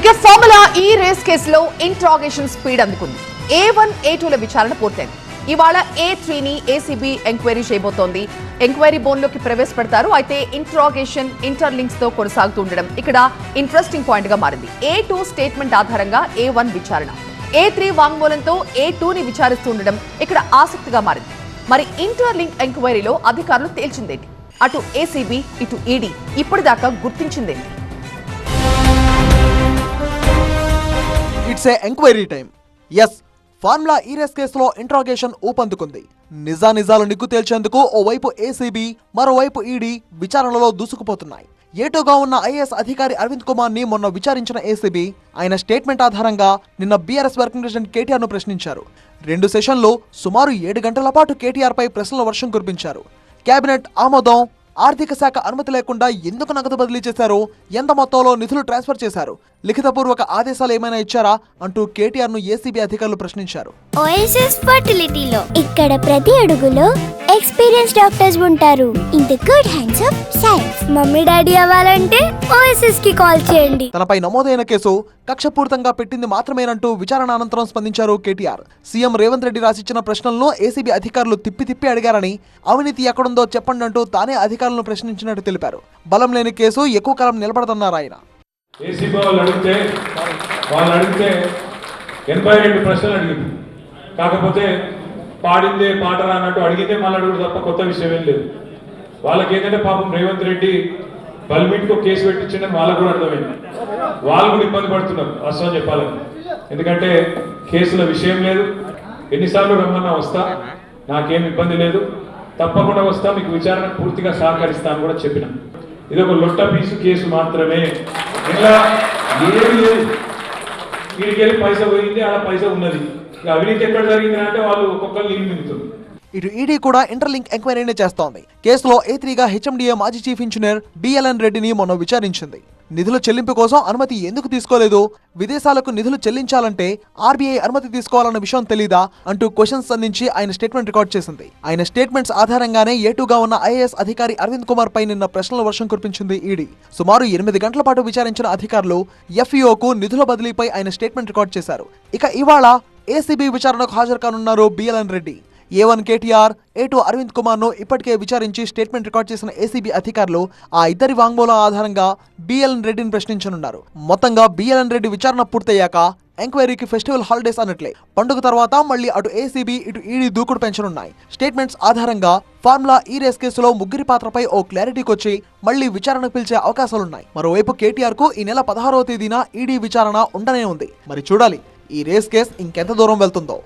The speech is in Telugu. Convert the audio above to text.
ఇక ఫార్ములా ఈ రేస్ కేసులో ఇంట్రాగేషన్ స్పీడ్ అందుకుంది. A1, A2ల విచారణ పూర్తయింది. ఇవాళ A3ని ఏసీబీ ఎంక్వైరీ చేయబోతోంది. ఎంక్వైరీ బోన్లోకి ప్రవేశపెడతారు. అయితే ఇంట్రాగేషన్ ఇంటర్లింక్స్ తో కొనసాగుతూ ఉండడం ఇక్కడ ఇంట్రెస్టింగ్ పాయింట్ గా మారింది. A2 స్టేట్మెంట్ ఆధారంగా A1 విచారణ, A3 వాంగ్మూలంతో A2ని విచారిస్తూ ఉండడం ఇక్కడ ఆసక్తిగా మారింది. మరి ఇంటర్లింక్ ఎంక్వైరీలో అధికారులు తేల్చిందేంటి? అటు ఏసీబీ ఇటు ఈడీ ఇప్పటిదాకా గుర్తించిందేంటి? It's a enquiry time. Yes, formula E race కేసులో ఇంట్రాగేషన్ ఊపందుకుంది. నిజాలు నిగ్గు తేల్చేందుకు ఓవైపు ఏసీబీ మరోవైపు ఈడీ విచారణలో దూసుకుపోతున్నాయి. ఏటోగా ఉన్న ఐఏఎస్ అధికారి అరవింద్ కుమార్ ని మొన్న విచారించిన ఏసీబీ ఆయన స్టేట్మెంట్ ఆధారంగా నిన్న బీఆర్ఎస్ వర్కింగ్ ప్రెసిడెంట్ కేటీఆర్ ను ప్రశ్నించారు. 2 సెషన్లు సుమారు 7 గంటల పాటు కేటీఆర్ పై ప్రశ్నల వర్షం కురిపించారు. కేబినెట్ ఆమోదం, ఆర్థిక శాఖ అనుమతి లేకుండా ఎందుకు నగదు బదిలీ చేశారు, ఎంత మొత్తంలో నిధులు ట్రాన్స్ఫర్ చేశారు, లిఖితపూర్వక ఆదేశాలు ఏమైనా ఇచ్చారా అంటూ కేటీఆర్ ను ఏసీబీ అధికారులు ప్రశ్నించారు. ఓఎస్ఎస్ ఫర్టిలిటీలో ఇక్కడ ప్రతి అడుగులో ఎక్స్పీరియన్స్ డాక్టర్స్ ఉంటారు. In the good hands of science. Mummy daddy అవ్వాలంటే ఓఎస్ఎస్ కి కాల్ చేయండి. తనపై నమోదైన కేసు కక్షపూరితంగా పెట్టింది మాత్రమేనంటూ విచారణ అనంతరం స్పందించారు కేటీఆర్. సీఎం రేవంత్ రెడ్డి రాసిచ్చిన ప్రశ్నలను ఏసీబీ అధికారులు తిప్పి అడిగారని, అవినీతి ఎక్కడుందో చెప్పండి అంటూ తానే అధికారులను ప్రశ్నించినట్టు తెలిపారు. బలం లేని కేసు ఎక్కువ కాలం నిలబడదన్నారు ఆయన. ఏసీబీ వాళ్ళు అడిగితే 82 ప్రశ్నలు అడిగింది. కాకపోతే పాడిందే పాటరా అన్నట్టు అడిగితే మళ్ళీ అడుగుడు తప్ప కొత్త విషయం ఏం లేదు. వాళ్ళకి ఏంటంటే పాపం రేవంత్ రెడ్డి బల్మీట్కు కేసు పెట్టించండి వాళ్ళకు కూడా అర్థమైంది. వాళ్ళు కూడా ఇబ్బంది పడుతున్నారు వాస్తవం చెప్పాలని. ఎందుకంటే కేసుల విషయం లేదు. ఎన్నిసార్లు రమ్మన్నా వస్తా, నాకేం ఇబ్బంది లేదు, తప్పకుండా వస్తా, మీకు విచారణ పూర్తిగా సహకరిస్తాను కూడా చెప్పిన. ఇది ఒక లొట్ట పీసు కేసు మాత్రమే, ఇలా ఏమి లేదు. వీడికి వెళ్ళి పైసా పోయింది, అలా పైసా ఉన్నది. ఇక అవినీతి ఎక్కడ జరిగింది అంటే వాళ్ళు ఒక్కొక్కరు నీళ్ళు మిగుతుంది. ఇటు ఈడీ కూడా ఇంటర్లింక్ ఎంక్వైరీనే చేస్తోంది. కేసులో A3గా హెచ్ఎండిఏ మాజీ చీఫ్ ఇంజనీర్ BLN రెడ్డిని మొన్న విచారించింది. నిధుల చెల్లింపు కోసం అనుమతి ఎందుకు తీసుకోలేదు, విదేశాలకు నిధులు చెల్లించాలంటే RBI అనుమతి తీసుకోవాలన్న విషయం తెలీదా అంటూ క్వశ్చన్స్ అందించి ఆయన స్టేట్మెంట్ రికార్డ్ చేసింది. ఆయన స్టేట్మెంట్స్ ఆధారంగానే ఏటూగా ఉన్న ఐఏఎస్ అధికారి అరవింద్ కుమార్ పై నిన్న ప్రశ్నల వర్షం కురిపించింది ఈడీ. సుమారు 8 గంటల పాటు విచారించిన అధికారులు FEOకు నిధుల బదిలీపై ఆయన స్టేట్మెంట్ రికార్డ్ చేశారు. ఇక ఇవాళ ఏసీబీ విచారణకు హాజరు కానున్నారు BLN Reddy. A1 KTR, A2 Arvind Kumar ను ఇప్పటికే విచారించి స్టేట్మెంట్ రికార్డ్ చేసిన ఏసీబీ అధికారులు ఆ ఇద్దరి వాంగ్మూలం ఆధారంగా BLN రెడ్డిని ప్రశ్నించనున్నారు. మొత్తంగా BLN రెడ్డి విచారణ పూర్తయ్యాక ఎంక్వైరీకి ఫెస్టివల్ హాలిడేస్ అన్నట్లే. పండుగ తర్వాత మళ్ళీ అటు ఏసీబీ ఇటు ఈడీ దూకుడు పెంచనున్నాయి. స్టేట్మెంట్స్ ఆధారంగా ఫార్ములా ఈ రేస్ కేసులో ముగ్గురి పాత్రపై ఓ క్లారిటీకి వచ్చి మళ్లీ విచారణకు పిలిచే అవకాశాలున్నాయి. మరోవైపు కేటీఆర్ కు ఈ నెల 16వ తేదీన ఈడీ విచారణ ఉండనే ఉంది. మరి చూడాలి ఈ రేస్ కేసు ఇంకెంత దూరం వెళ్తుందో.